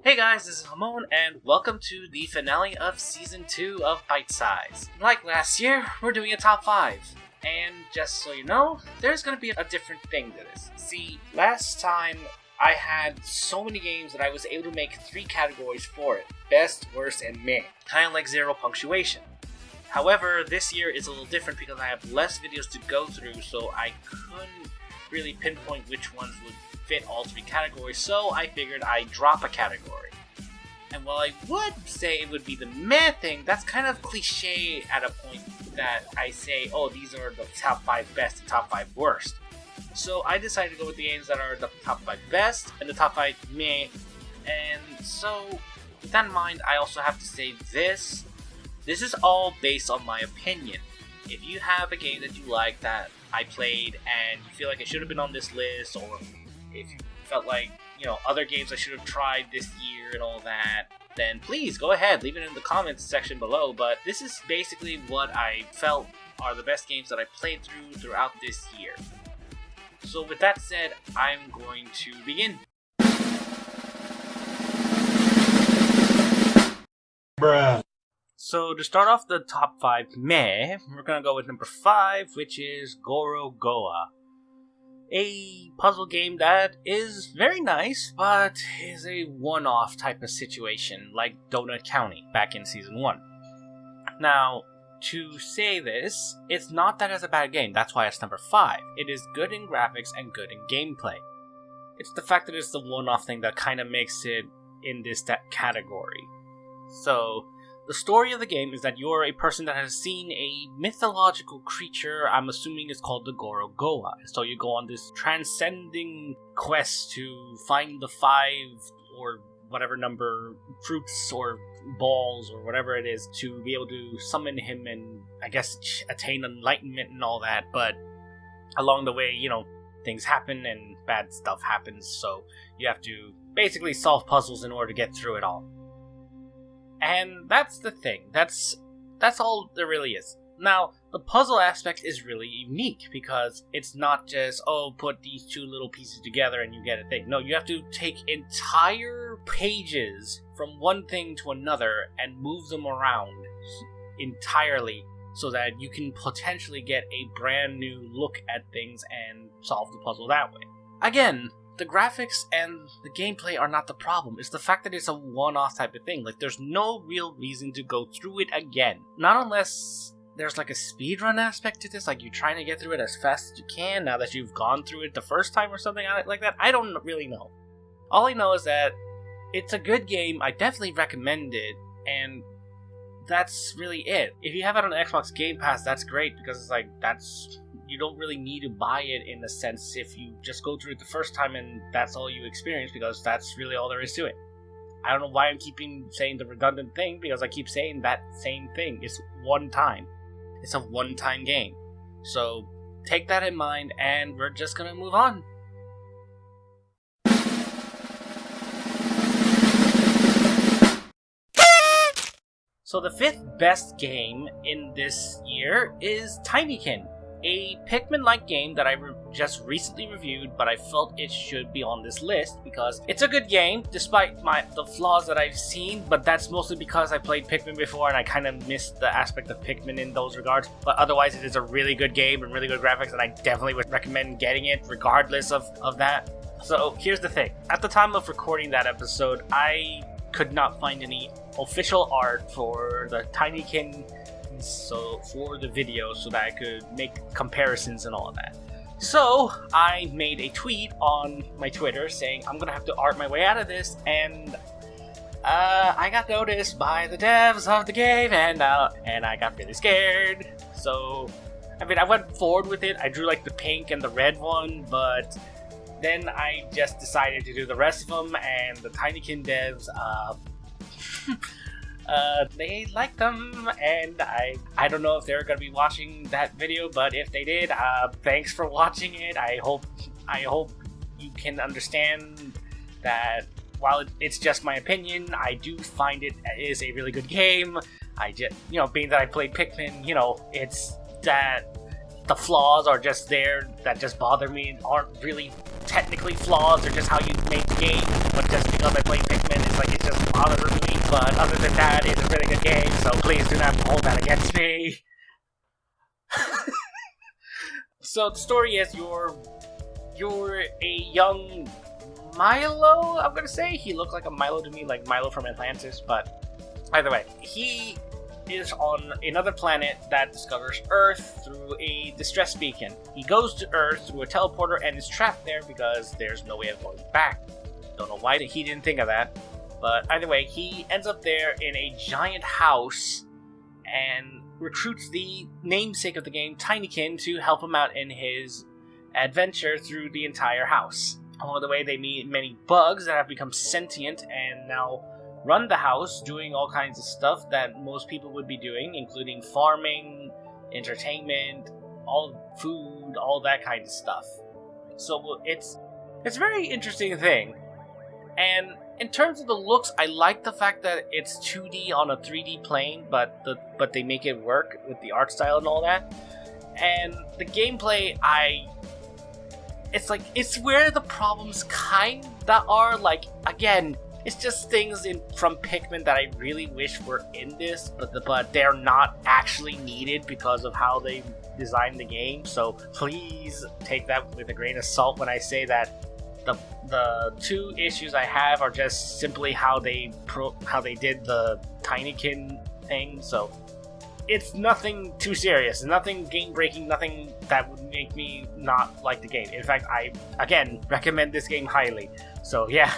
Hey guys, this is Hamon, and welcome to the finale of Season 2 of Bite Size. Like last year, we're doing a top 5. And just so you know, there's going to be a different thing to this. See, last time I had so many games that I was able to make 3 categories for it. Best, worst, and meh. Kind of like zero punctuation. However, this year is a little different because I have less videos to go through, so I couldn't really pinpoint which ones would fit all 3 categories, so I figured I'd drop a category. And while I would say it would be the meh thing, that's kind of cliche at a point that I say, oh, these are the top 5 best and top 5 worst. So I decided to go with the games that are the top 5 best and the top 5 meh. And so, with that in mind, I also have to say this is all based on my opinion. If you have a game that you like that I played and you feel like it should have been on this list, or if you felt like, other games I should have tried this year and all that, then please go ahead, leave it in the comments section below. But this is basically what I felt are the best games that I played throughout this year. So with that said, I'm going to begin. Bruh. So to start off the top 5 meh, we're gonna go with number 5, which is Gorogoa. A puzzle game that is very nice, but is a one-off type of situation, like Donut County back in Season 1. Now, to say this, it's not that it's a bad game, that's why it's number 5. It is good in graphics and good in gameplay. It's the fact that it's the one-off thing that kind of makes it in this category. So, the story of the game is that you're a person that has seen a mythological creature, I'm assuming it's called the Gorogoa. So you go on this transcending quest to find the 5 or whatever number fruits or balls or whatever it is to be able to summon him and, I guess, attain enlightenment and all that. But along the way, things happen and bad stuff happens, so you have to basically solve puzzles in order to get through it all. And that's the thing. That's all there really is. Now, the puzzle aspect is really unique because it's not just, put these 2 little pieces together and you get a thing. No, you have to take entire pages from one thing to another and move them around entirely so that you can potentially get a brand new look at things and solve the puzzle that way. Again, the graphics and the gameplay are not the problem. It's the fact that it's a one-off type of thing. Like, there's no real reason to go through it again. Not unless there's like a speedrun aspect to this, like you're trying to get through it as fast as you can now that you've gone through it the first time or something like that. I don't really know. All I know is that it's a good game. I definitely recommend it, and that's really it. If you have it on Xbox Game Pass, that's great because it's like, you don't really need to buy it in a sense if you just go through it the first time and that's all you experience, because that's really all there is to it. I don't know why I'm keeping saying the redundant thing, because I keep saying that same thing. It's one time. It's a one-time game. So take that in mind, and we're just gonna move on. So the 5th best game in this year is Tinykin. A Pikmin-like game that I just recently reviewed, but I felt it should be on this list because it's a good game, despite the flaws that I've seen, but that's mostly because I played Pikmin before and I kind of missed the aspect of Pikmin in those regards. But otherwise, it is a really good game and really good graphics, and I definitely would recommend getting it regardless of that. So here's the thing. At the time of recording that episode, I could not find any official art for the Tinykin for the video so that I could make comparisons and all of that. So I made a tweet on my Twitter saying I'm gonna have to art my way out of this, and I got noticed by the devs of the game, and I got really scared. So I went forward with it. I drew like the pink and the red one, but then I just decided to do the rest of them, and the Tinykin devs they liked them, and I don't know if they're gonna be watching that video, but if they did, thanks for watching it. I hope you can understand that while it's just my opinion, I do find it is a really good game. I just, being that I played Pikmin, it's that the flaws are just there that just bother me, aren't really technically flaws, they're just how you make the game. But but just because I play Pikmin, it's like it just bothers me. But other than that, it's a really good game, so please do not hold that against me. So the story is you're a young Milo, I'm gonna say. He looked like a Milo to me, like Milo from Atlantis, but either way, he is on another planet that discovers Earth through a distress beacon. He goes to Earth through a teleporter and is trapped there because there's no way of going back. Don't know why he didn't think of that, but either way, he ends up there in a giant house and recruits the namesake of the game, Tinykin, to help him out in his adventure through the entire house. Along the way, they meet many bugs that have become sentient and now run the house, doing all kinds of stuff that most people would be doing, including farming, entertainment, all food, all that kind of stuff. So it's a very interesting thing. And in terms of the looks, I like the fact that it's 2D on a 3D plane, but they make it work with the art style and all that. And the gameplay, it's where the problems kinda are. Like, again, it's just things from Pikmin that I really wish were in this, but they're not actually needed because of how they designed the game. So please take that with a grain of salt when I say that the two issues I have are just simply how they did the Tinykin thing. So it's nothing too serious, nothing game breaking, nothing that would make me not like the game. In fact, I again recommend this game highly. So yeah.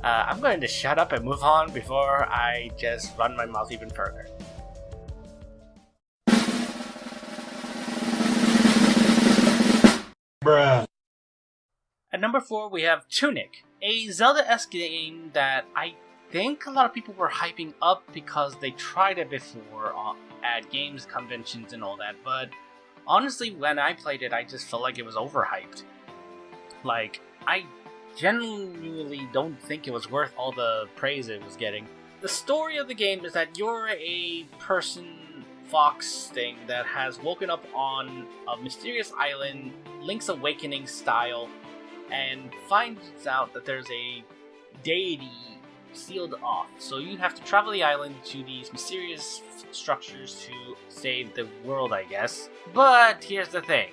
I'm going to shut up and move on before I just run my mouth even further. Bruh. At number 4, we have Tunic, a Zelda-esque game that I think a lot of people were hyping up because they tried it before at games conventions and all that, but honestly, when I played it, I just felt like it was overhyped. Like, I genuinely don't think it was worth all the praise it was getting. The story of the game is that you're a person fox thing that has woken up on a mysterious island, Link's Awakening style, and finds out that there's a deity sealed off. So you have to travel the island to these mysterious structures to save the world, I guess. But here's the thing.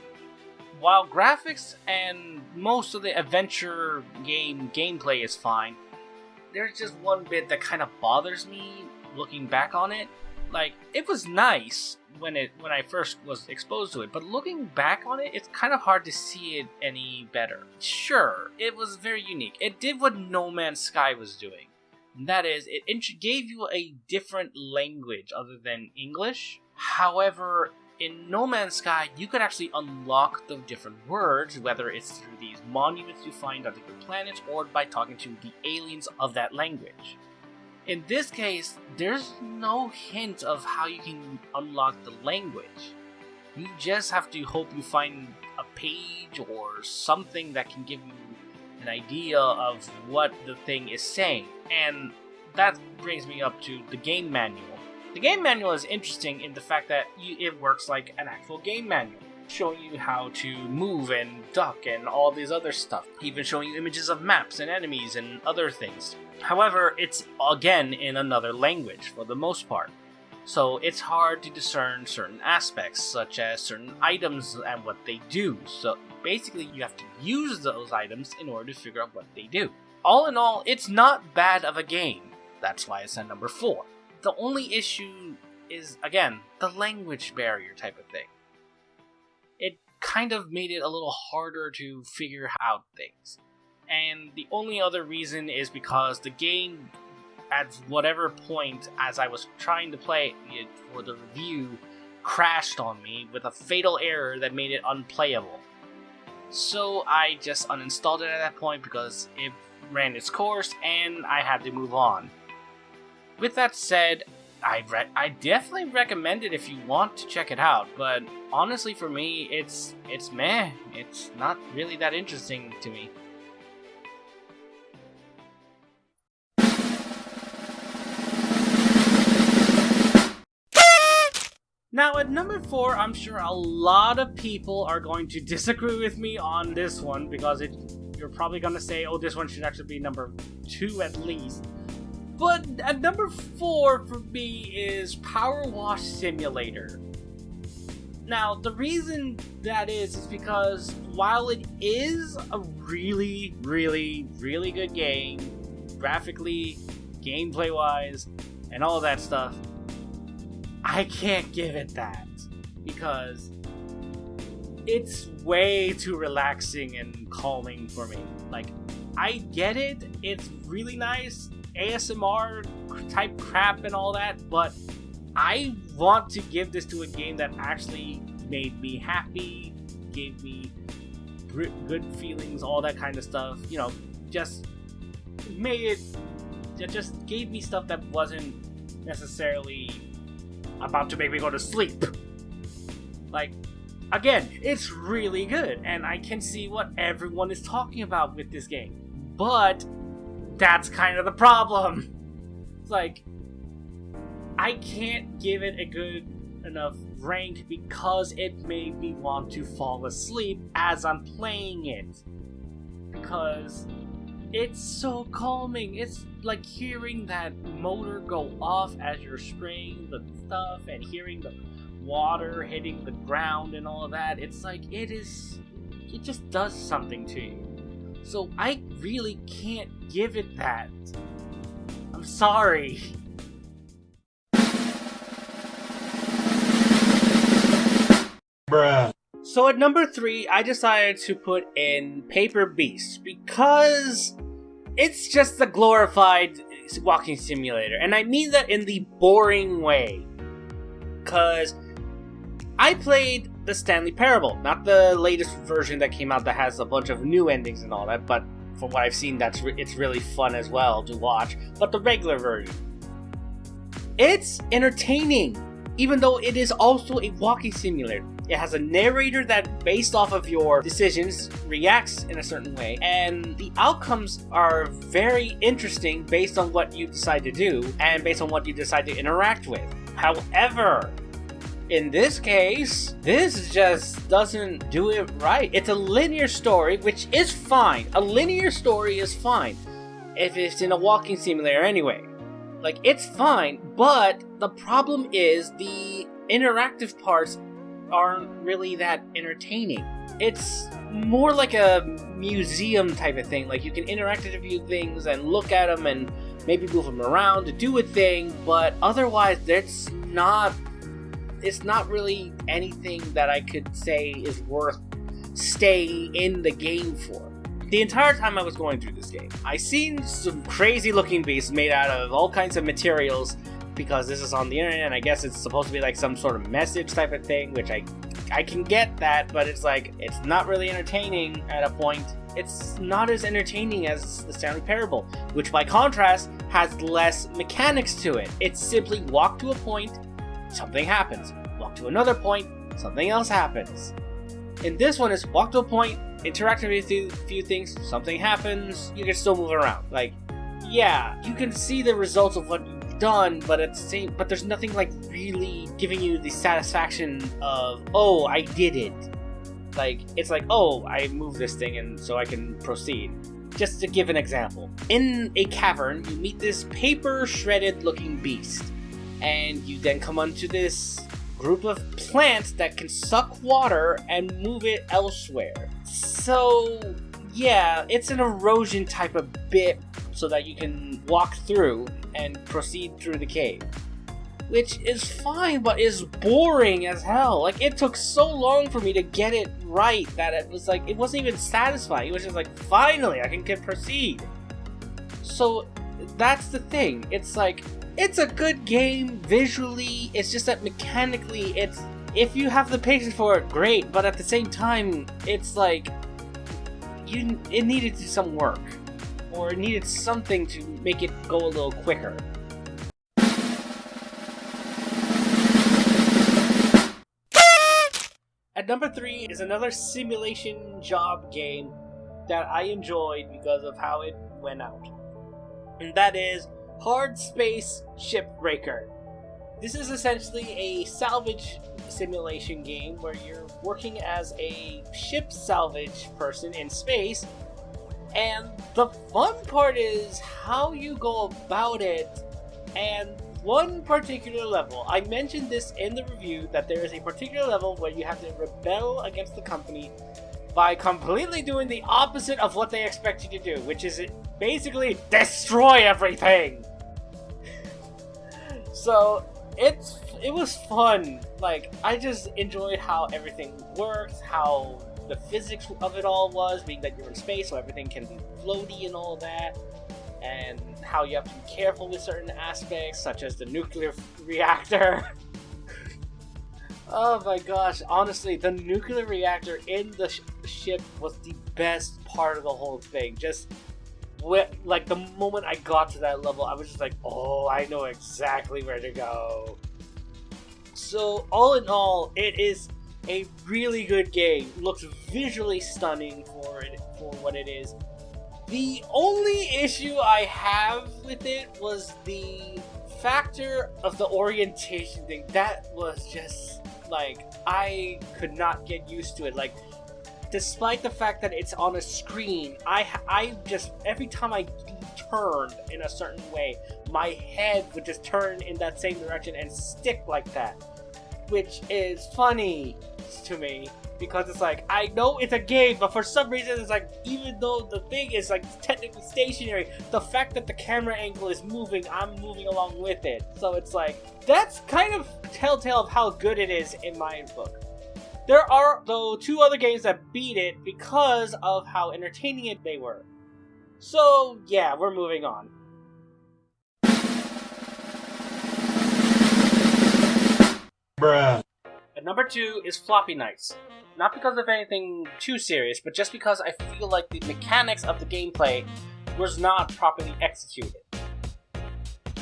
While graphics and most of the adventure gameplay is fine, there's just one bit that kind of bothers me looking back on it. Like, it was nice when I first was exposed to it, but looking back on it, it's kind of hard to see it any better. Sure, it was very unique. It did what No Man's Sky was doing. And that is, it gave you a different language other than English. However, in No Man's Sky, you could actually unlock the different words, whether it's through these monuments you find on different planets or by talking to the aliens of that language. In this case, there's no hint of how you can unlock the language. You just have to hope you find a page or something that can give you an idea of what the thing is saying. And that brings me up to the game manual. The game manual is interesting in the fact that it works like an actual game manual, showing you how to move and duck and all this other stuff, even showing you images of maps and enemies and other things. However, it's again in another language for the most part, so it's hard to discern certain aspects, such as certain items and what they do. So basically, you have to use those items in order to figure out what they do. All in all, it's not bad of a game. That's why it's at number 4. The only issue is, again, the language barrier type of thing. It kind of made it a little harder to figure out things. And the only other reason is because the game, at whatever point as I was trying to play it for the review, crashed on me with a fatal error that made it unplayable. So I just uninstalled it at that point because it ran its course and I had to move on. With that said, I definitely recommend it if you want to check it out, but honestly for me, it's meh. It's not really that interesting to me. Now at number 4, I'm sure a lot of people are going to disagree with me on this one because it you're probably gonna say, oh, this one should actually be number 2 at least. But at number 4 for me is Power Wash Simulator. Now, the reason that is because while it is a really, really, really good game, graphically, gameplay-wise, and all that stuff, I can't give it that. Because it's way too relaxing and calming for me. Like, I get it, it's really nice, ASMR type crap and all that, but I want to give this to a game that actually made me happy, gave me good feelings, all that kind of stuff. You know, just gave me stuff that wasn't necessarily about to make me go to sleep. Like, again, it's really good, and I can see what everyone is talking about with this game. But that's kind of the problem. It's like, I can't give it a good enough rank because it made me want to fall asleep as I'm playing it. Because it's so calming. It's like hearing that motor go off as you're spraying the stuff and hearing the water hitting the ground and all of that. It's like, it just does something to you. So I really can't give it that. I'm sorry. Bruh. So at number 3, I decided to put in Paper Beast because it's just a glorified walking simulator. And I mean that in the boring way. Because I played the Stanley Parable, not the latest version that came out that has a bunch of new endings and all that, but from what I've seen, it's really fun as well to watch, but the regular version. It's entertaining, even though it is also a walking simulator. It has a narrator that, based off of your decisions, reacts in a certain way, and the outcomes are very interesting based on what you decide to do, and based on what you decide to interact with. However, in this case, this just doesn't do it right. It's a linear story, which is fine. A linear story is fine if it's in a walking simulator anyway. Like, it's fine, but the problem is the interactive parts aren't really that entertaining. It's more like a museum type of thing. Like, you can interact with a few things and look at them and maybe move them around to do a thing, but otherwise, it's not really anything that I could say is worth staying in the game for. The entire time I was going through this game, I seen some crazy looking beasts made out of all kinds of materials because this is on the internet and I guess it's supposed to be like some sort of message type of thing, which I can get that, but it's like, it's not really entertaining at a point. It's not as entertaining as the Stanley Parable, which by contrast has less mechanics to it. It's simply walk to a point, something happens. Walk to another point, something else happens. And this one is walk to a point, interact with a few things, something happens, you can still move around. Like, yeah, you can see the results of what you've done, but but there's nothing like really giving you the satisfaction of, oh, I did it. Like, it's like, oh, I moved this thing and so I can proceed. Just to give an example. In a cavern, you meet this paper shredded looking beast. And you then come onto this group of plants that can suck water and move it elsewhere. So, yeah, it's an erosion type of bit so that you can walk through and proceed through the cave. Which is fine, but is boring as hell. Like, it took so long for me to get it right that it was like, it wasn't even satisfying. It was just like, finally, I can proceed. So, that's the thing. It's like, it's a good game visually, it's just that mechanically, if you have the patience for it, great, but at the same time, it's like, it needed some work, or it needed something to make it go a little quicker. At number 3 is another simulation job game that I enjoyed because of how it went out. And that is Hard Space Shipbreaker. This is essentially a salvage simulation game where you're working as a ship salvage person in space, And the fun part is how you go about it, and one particular level. I mentioned this in the review that there is a particular level where you have to rebel against the company by completely doing the opposite of what they expect you to do, which is basically destroy everything. So it was fun. Like, I just enjoyed how everything works, how the physics of it all was, being that you're in space, so everything can be floaty and all that, and how you have to be careful with certain aspects, such as the nuclear reactor. Oh my gosh, honestly, the nuclear reactor in the ship was the best part of the whole thing. Just, like, the moment I got to that level, I was just like, oh, I know exactly where to go. So, all in all, it is a really good game. Looks visually stunning for what it is. The only issue I have with it was the factor of the orientation thing. That was just, like, I could not get used to it. Like, despite the fact that it's on a screen, I just, every time I turned in a certain way, my head would just turn in that same direction and stick like that. Which is funny to me, because it's like, I know it's a game, but for some reason it's like, even though the thing is like technically stationary, the fact that the camera angle is moving, I'm moving along with it. So it's like, that's kind of telltale of how good it is in my book. There are, though, 2 other games that beat it because of how entertaining they were. So yeah, we're moving on. Bruh. And number 2 is Floppy Knights. Not because of anything too serious, but just because I feel like the mechanics of the gameplay was not properly executed.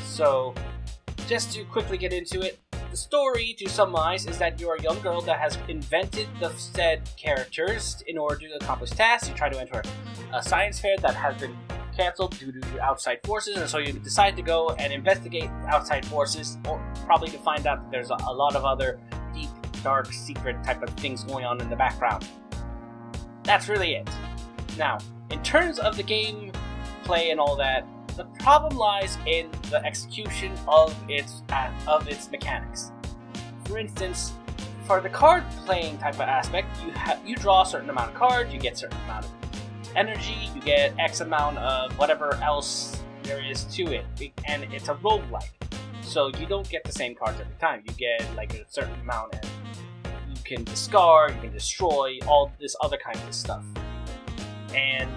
So, just to quickly get into it, the story, to summarize, is that you're a young girl that has invented the said characters in order to accomplish tasks. You try to enter a science fair that has been cancelled due to outside forces, and so you decide to go and investigate outside forces, or probably to find out that there's a lot of other deep, dark, secret type of things going on in the background. That's really it. Now, in terms of the gameplay and all that, the problem lies in the execution of its mechanics. For instance, for the card playing type of aspect, you draw a certain amount of cards, you get a certain amount of energy, you get X amount of whatever else there is to it, and it's a roguelike. So you don't get the same cards every time. You get like a certain amount, and you can discard, you can destroy, all this other kind of stuff. And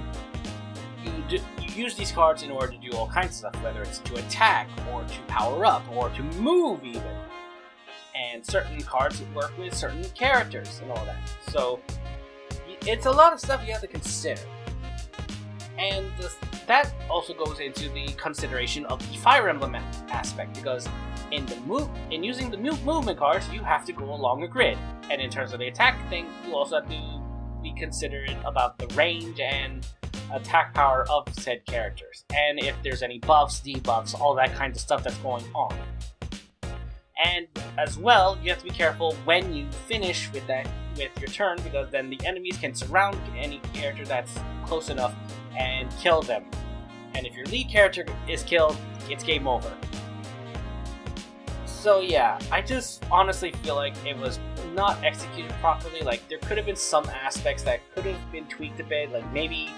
you use these cards in order to do all kinds of stuff, whether it's to attack, or to power up, or to move even. And certain cards work with certain characters and all that. So it's a lot of stuff you have to consider. And that also goes into the consideration of the Fire Emblem aspect, because in using the movement cards, you have to go along a grid. And in terms of the attack thing, you also have to be considerate about the range and attack power of said characters. And if there's any buffs, debuffs, all that kind of stuff that's going on. And as well, you have to be careful when you finish with your turn, because then the enemies can surround any character that's close enough and kill them. And if your lead character is killed, it's game over. So yeah, I just honestly feel like it was not executed properly. Like, there could have been some aspects that could have been tweaked a bit, like maybe...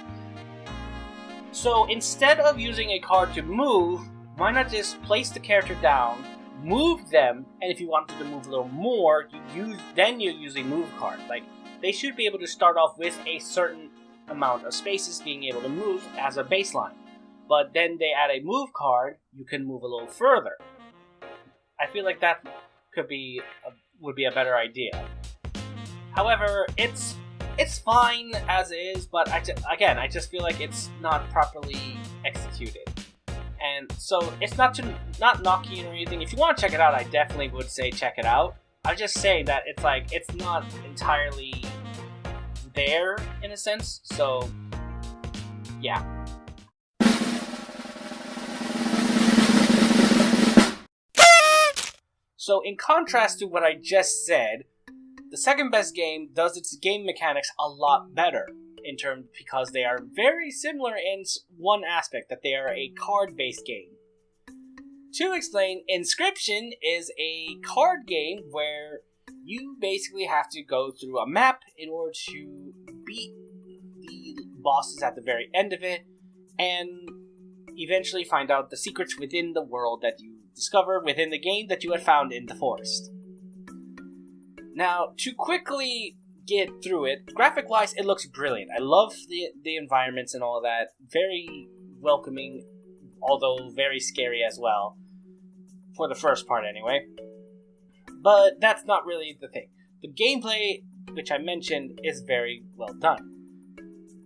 So instead of using a card to move, why not just place the character down, move them, and if you wanted to move a little more, you use a move card. Like, they should be able to start off with a certain amount of spaces being able to move as a baseline. But then they add a move card, you can move a little further. I feel like that would be a better idea. However, it's fine as is, but I just feel like it's not properly executed. And so it's not knocking or anything. If you want to check it out, I definitely would say check it out. I just say that it's not entirely there in a sense. So yeah. So in contrast to what I just said, the second best game does its game mechanics a lot better. in terms because they are very similar in one aspect, that they are a card-based game. To explain, Inscryption is a card game where you basically have to go through a map in order to beat the bosses at the very end of it, and eventually find out the secrets within the world that you discover within the game that you had found in the forest. Now, to quickly get through it, graphic-wise, it looks brilliant. I love the environments and all of that. Very welcoming, although very scary as well. For the first part, anyway. But that's not really the thing. The gameplay, which I mentioned, is very well done.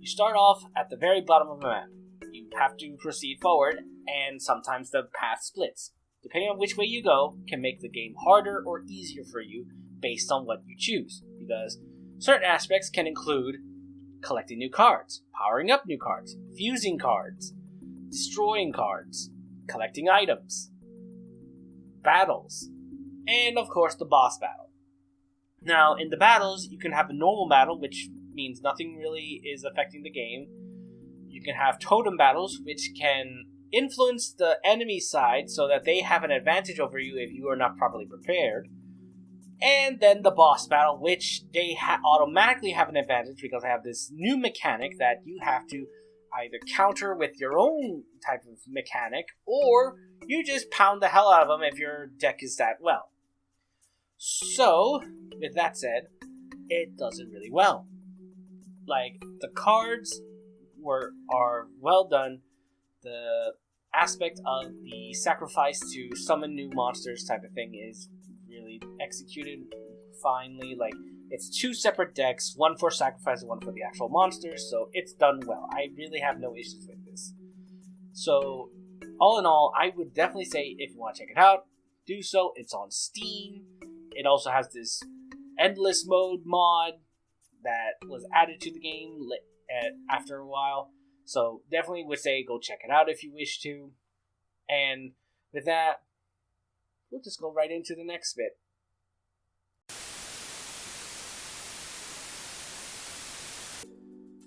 You start off at the very bottom of the map. You have to proceed forward, and sometimes the path splits. Depending on which way you go, can make the game harder or easier for you based on what you choose. Because certain aspects can include collecting new cards, powering up new cards, fusing cards, destroying cards, collecting items, battles, and of course the boss battle. Now, in the battles, you can have a normal battle, which means nothing really is affecting the game. You can have totem battles, which can influence the enemy side so that they have an advantage over you if you are not properly prepared. And then the boss battle, which they automatically have an advantage because they have this new mechanic that you have to either counter with your own type of mechanic, or you just pound the hell out of them if your deck is that well. So, with that said, it does it really well. Like, the cards are well done. The aspect of the sacrifice to summon new monsters type of thing is really executed finely. Like, it's two separate decks, one for sacrifice and one for the actual monsters, so it's done well. I really have no issues with this. So, all in all, I would definitely say if you want to check it out, do so. It's on Steam. It also has this endless mode mod that was added to the game after a while. So definitely would say go check it out if you wish to. And with that, we'll just go right into the next bit.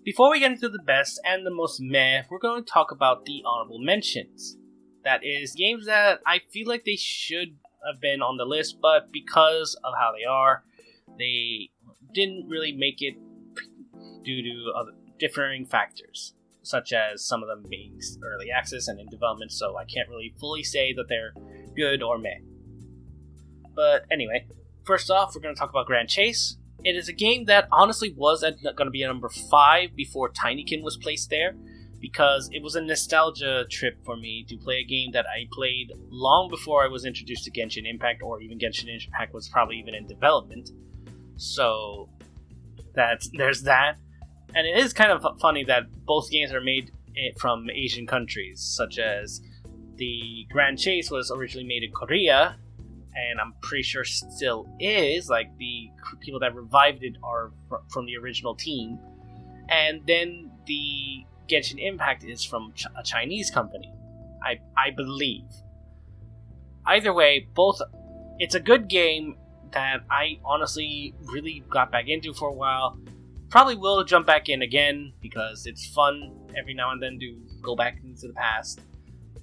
Before we get into the best and the most meh, we're going to talk about the honorable mentions. That is, games that I feel like they should have been on the list, but because of how they are, they didn't really make it due to other differing factors, such as some of them being early access and in development, so I can't really fully say that they're good or meh. But anyway, first off, we're going to talk about Grand Chase. It is a game that honestly was going to be a number 5 before Tinykin was placed there, because it was a nostalgia trip for me to play a game that I played long before I was introduced to Genshin Impact, or even Genshin Impact was probably even in development. So there's that. And it is kind of funny that both games are made from Asian countries, such as the Grand Chase was originally made in Korea, and I'm pretty sure still is. Like, the people that revived it are from the original team. And then the Genshin Impact is from a Chinese company, I believe. Either way, it's a good game that I honestly really got back into for a while. Probably will jump back in again because it's fun every now and then to go back into the past.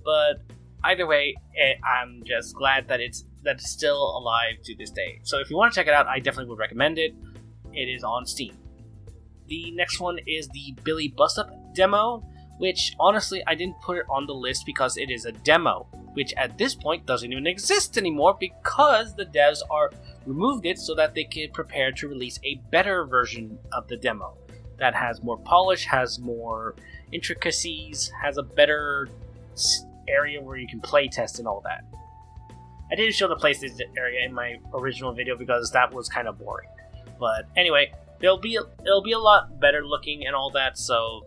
But either way, I'm just glad that it's still alive to this day. So if you want to check it out, I definitely would recommend it. It is on Steam. The next one is the Billy Bust-Up demo, which honestly I didn't put it on the list because it is a demo, which at this point doesn't even exist anymore because the devs removed it so that they could prepare to release a better version of the demo that has more polish, has more intricacies, has a better area where you can play test and all that. I didn't show the PlayStation area in my original video because that was kind of boring. But anyway, it'll be a lot better looking and all that, so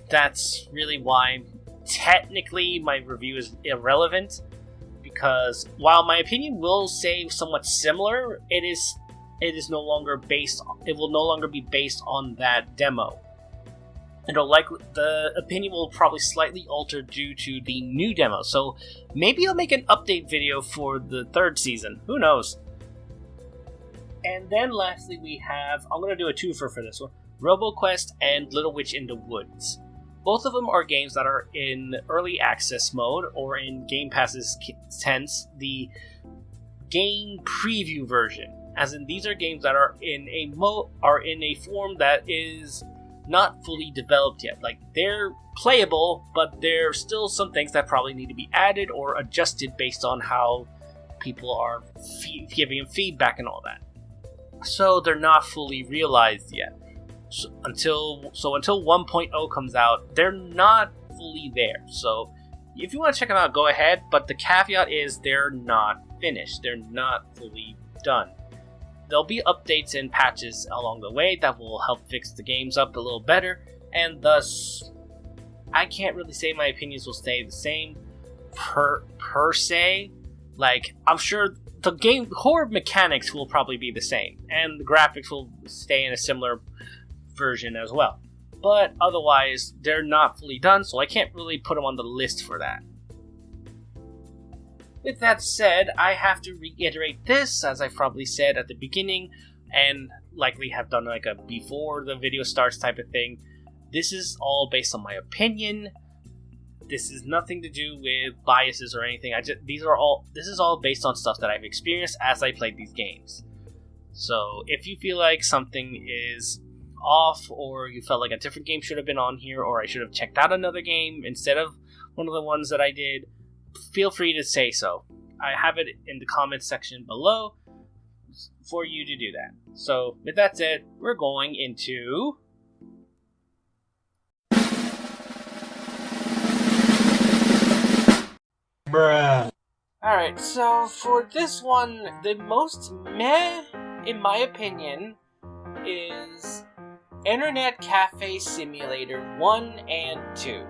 that's really why technically my review is irrelevant, because while my opinion will say somewhat similar, it will no longer be based on that demo. The opinion will probably slightly alter due to the new demo, so maybe I'll make an update video for the 3rd season, who knows. And then lastly I'm going to do a twofer for this one. RoboQuest and Little Witch in the Woods. Both of them are games that are in early access mode, or in Game Pass's sense, the game preview version. As in, these are games that are in a form that is not fully developed yet. Like, they're playable, but there are still some things that probably need to be added or adjusted based on how people are giving feedback and all that. So they're not fully realized yet. So until 1.0 comes out, they're not fully there. So if you want to check them out, go ahead. But the caveat is they're not finished. They're not fully done. There'll be updates and patches along the way that will help fix the games up a little better, and thus, I can't really say my opinions will stay the same per se. Like, I'm sure the game core mechanics will probably be the same, and the graphics will stay in a similar version as well. But otherwise, they're not fully done, so I can't really put them on the list for that. With that said, I have to reiterate this, as I probably said at the beginning, and likely have done like a before the video starts type of thing. This is all based on my opinion. This is nothing to do with biases or anything. This is all based on stuff that I've experienced as I played these games. So if you feel like something is off, or you felt like a different game should have been on here, or I should have checked out another game instead of one of the ones that I did, feel free to say so. I have it in the comments section below for you to do that. So, with that said, we're going into Bruh. Alright, so for this one, the most meh, in my opinion, is Internet Cafe Simulator 1 and 2.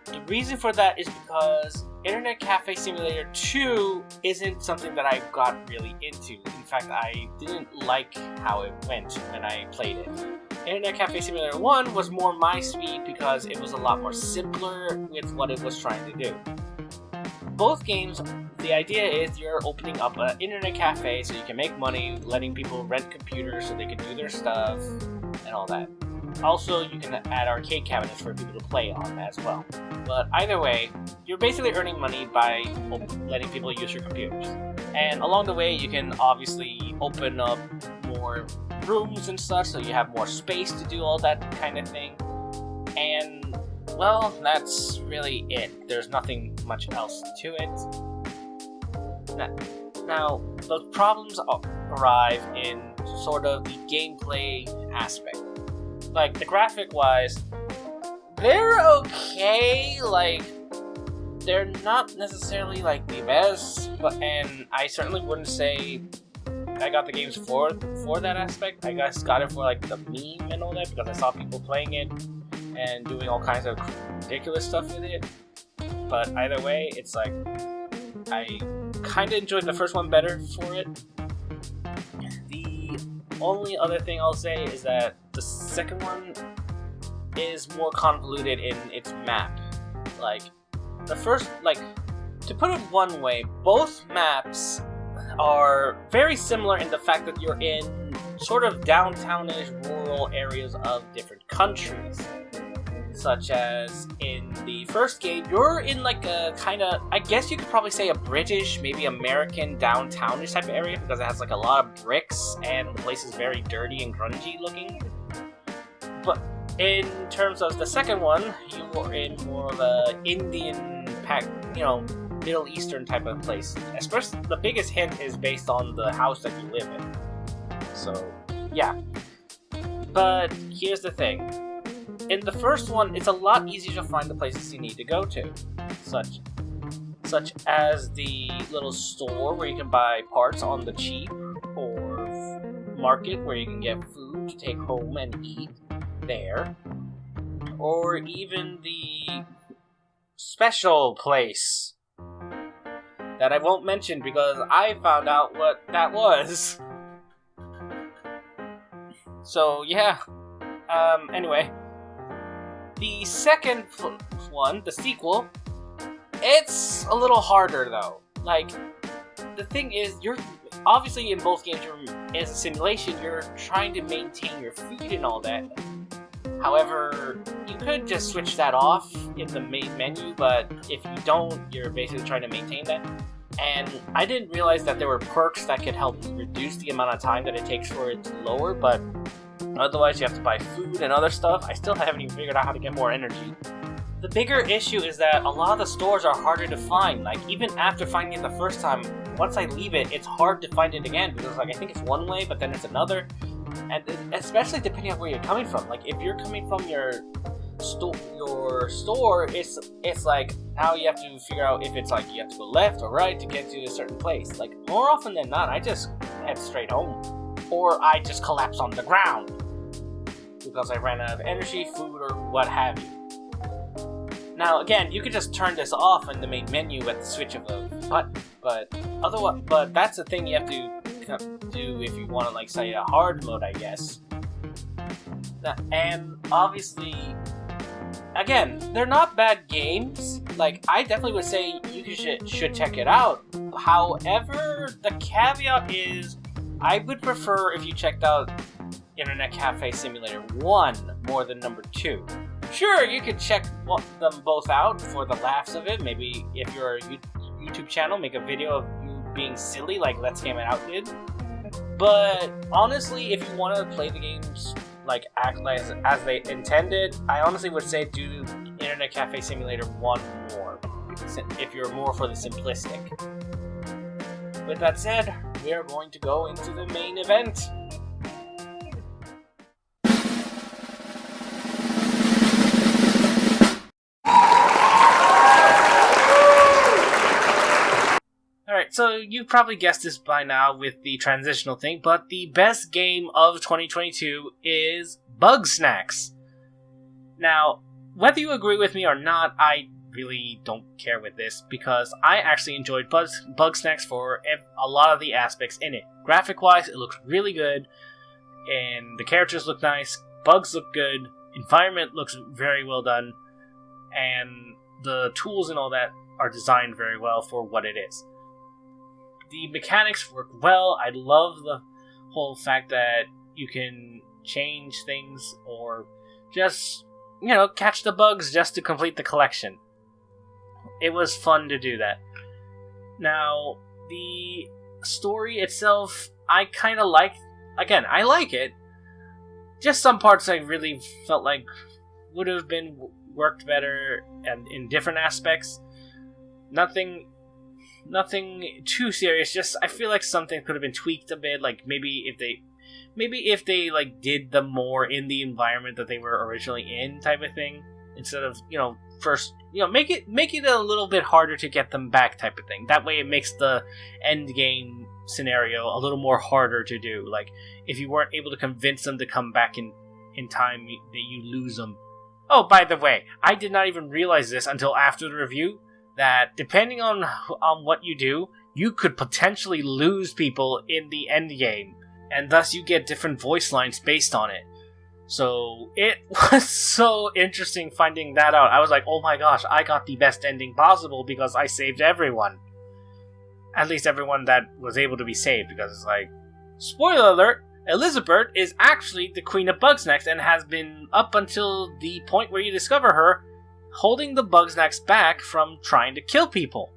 The reason for that is because Internet Cafe Simulator 2 isn't something that I got really into. In fact, I didn't like how it went when I played it. Internet Cafe Simulator 1 was more my speed because it was a lot more simpler with what it was trying to do. Both games, the idea is you're opening up an internet cafe so you can make money, letting people rent computers so they can do their stuff, and all that. Also, you can add arcade cabinets for people to play on as well. But either way, you're basically earning money by letting people use your computers. And along the way, you can obviously open up more rooms and such, so you have more space to do all that kind of thing. And, well, that's really it. There's nothing much else to it. Now, the problems arrive in sort of the gameplay aspect. Like, the graphic-wise, they're okay, like, they're not necessarily, like, the best, and I certainly wouldn't say I got the games for that aspect. I guess got it for, like, the meme and all that, because I saw people playing it and doing all kinds of ridiculous stuff with it. But either way, it's like, I kind of enjoyed the first one better for it. The only other thing I'll say is that the second one is more convoluted in its map. Like, the first, like, to put it one way, both maps are very similar in the fact that you're in sort of downtownish rural areas of different countries. Such as in the first game, you're in like a kind of, I guess you could probably say a British, maybe American downtownish type of area, because it has like a lot of bricks and the place is very dirty and grungy looking. But in terms of the second one, you are in more of a Indian Middle Eastern type of place. Especially the biggest hint is based on the house that you live in. So, yeah. But here's the thing. In the first one, it's a lot easier to find the places you need to go to, such as the little store where you can buy parts on the cheap, or market where you can get food to take home and eat there, or even the special place that I won't mention because I found out what that was. So, yeah. Anyway. The second one, the sequel, it's a little harder though. Like, the thing is, obviously in both games, as a simulation, you're trying to maintain your feet and all that. However, you could just switch that off in the main menu, but if you don't, you're basically trying to maintain that. And I didn't realize that there were perks that could help reduce the amount of time that it takes for it to lower, but otherwise you have to buy food and other stuff. I still haven't even figured out how to get more energy. The bigger issue is that a lot of the stores are harder to find. Like, even after finding it the first time, once I leave it, it's hard to find it again, because like I think it's one way, but then it's another. And especially depending on where you're coming from. Like, if you're coming from your store, it's like now you have to figure out if it's like you have to go left or right to get to a certain place. Like, more often than not, I just head straight home, or I just collapse on the ground because I ran out of energy, food, or what have you. Now, again, you could just turn this off in the main menu at the switch of a button, but that's the thing you have to do if you want to, like, say, a hard mode, I guess. And obviously, again, they're not bad games. Like, I definitely would say you should check it out. However, the caveat is, I would prefer if you checked out Internet Cafe Simulator 1 more than number 2. Sure, you could check them both out for the laughs of it. Maybe if you're a YouTube channel, make a video of you being silly like Let's Game It Out did. But honestly, if you want to play the games like act as they intended, I honestly would say do Internet Cafe Simulator 1 more, if you're more for the simplistic. With that said, we are going to go into the main event. Alright, so you probably guessed this by now with the transitional thing, but the best game of 2022 is Bugsnax. Now, whether you agree with me or not, I really don't care with this, because I actually enjoyed Bugsnax for a lot of the aspects in it. Graphic-wise, it looks really good, and the characters look nice, bugs look good, environment looks very well done, and the tools and all that are designed very well for what it is. The mechanics work well. I love the whole fact that you can change things or just, catch the bugs just to complete the collection. It was fun to do that. Now, the story itself, I kind of like. Again, I like it. Just some parts I really felt like would have been worked better and in different aspects. Nothing too serious. Just I feel like something could have been tweaked a bit. Like maybe if they like did them more in the environment that they were originally in, type of thing, instead of first make it a little bit harder to get them back, type of thing. That way it makes the end game scenario a little more harder to do. Like if you weren't able to convince them to come back in time, that you lose them. Oh, by the way, I did not even realize this until after the review, that depending on what you do, you could potentially lose people in the end game, and thus you get different voice lines based on it. So it was so interesting finding that out. I was like, oh my gosh, I got the best ending possible because I saved everyone. At least everyone that was able to be saved, because it's like, spoiler alert, Elizabeth is actually the Queen of Bugsnax and has been, up until the point where you discover her, holding the Bugsnax back from trying to kill people.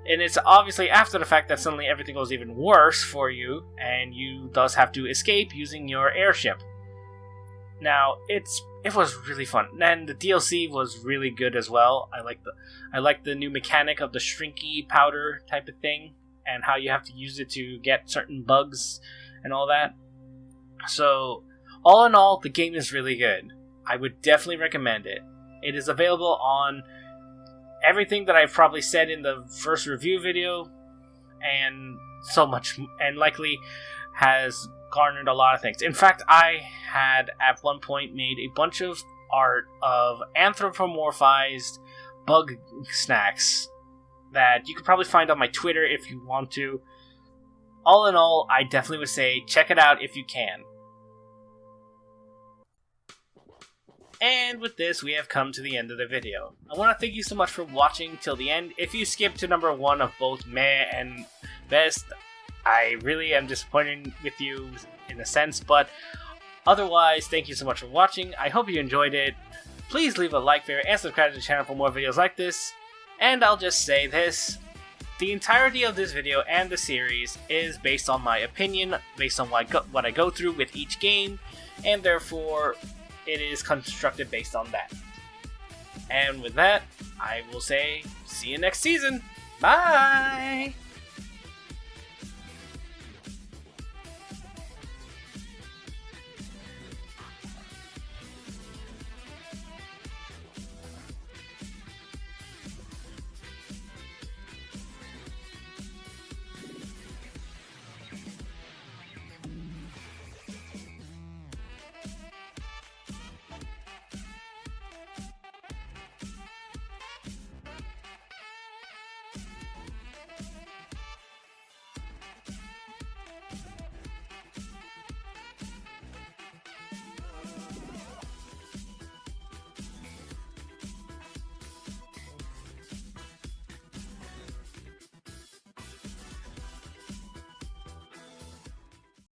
And it's obviously after the fact that suddenly everything goes even worse for you, and you thus have to escape using your airship. Now, it was really fun, and the DLC was really good as well. I like the new mechanic of the shrinky powder type of thing, and how you have to use it to get certain bugs and all that. So, all in all, the game is really good. I would definitely recommend it. It is available on everything that I've probably said in the first review video, and so much, and likely has garnered a lot of things. In fact, I had at one point made a bunch of art of anthropomorphized Bugsnax that you could probably find on my Twitter if you want to. All in all, I definitely would say check it out if you can. And with this, we have come to the end of the video. I want to thank you so much for watching till the end. If you skipped to number 1 of both meh and best, I really am disappointed with you in a sense, but otherwise, thank you so much for watching. I hope you enjoyed it. Please leave a like, favorite, and subscribe to the channel for more videos like this. And I'll just say this. The entirety of this video and the series is based on my opinion, based on what I go through with each game, and therefore it is constructed based on that. And with that, I will say, see you next season. Bye!